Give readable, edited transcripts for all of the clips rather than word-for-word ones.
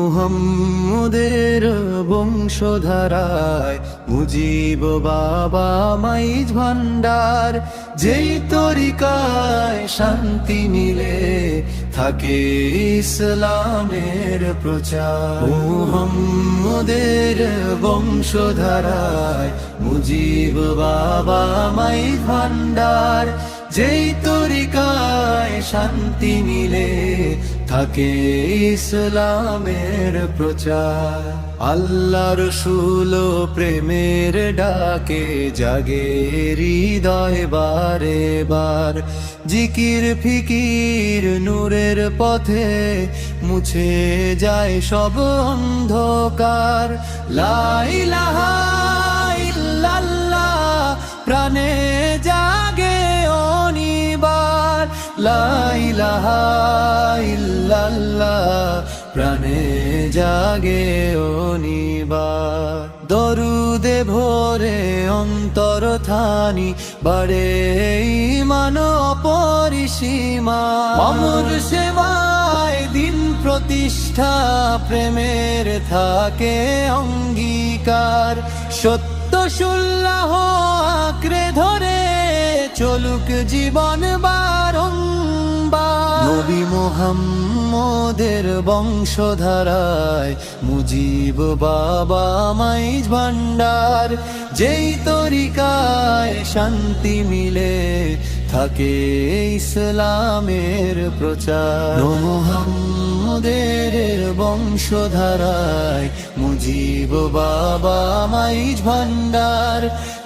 মুহাম্মদের বংশধারায় মুজিব বাবা মাইজ ভান্ডার, যেই তরিকায় শান্তি মিলে থাকে ইসলামের প্রচার। মুহাম্মদের বংশধারায় মুজিব বাবা মাইজ ভান্ডার, যেই তরিকায় শান্তি মিলে থাকে ইসলামের প্রচার। আল্লাহ রসূল প্রেমের ডাকে জাগে হৃদয় বারে বার, জিকির ফিকির নূরের পথে মুছে যায় সব অন্ধকার। লা ইলাহা ইল্লাল্লাহ প্রাণে জাগে অনিবার, লা ইলাহা ইল্লাল্লাহ প্রাণে জাগে অনিবার। দরুদে ভোরে অন্তর থানি বাড়ে ঈমান অপরিসীমা, অমর সেবায় দিন প্রতিষ্ঠা প্রেমের থাকে অঙ্গীকার। সত্য সুল্লাহ আঁকড়ে ধরে চলুক জীবন বারংবার। নবী মুহাম্মদের বংশধারায় মুজিব বাবা মাইজ ভান্ডার, যেই তরিকায় শান্তি মিলে থাকে ইসলামের প্রচার। মুহাম্মদের বংশধারায় মুজিব বাবা মাইজ ভান্ডার,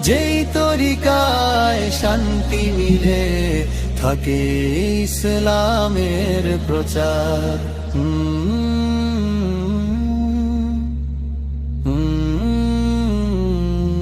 যেই তরিকায় শান্তি মিলে থাকে ইসলামের প্রচার।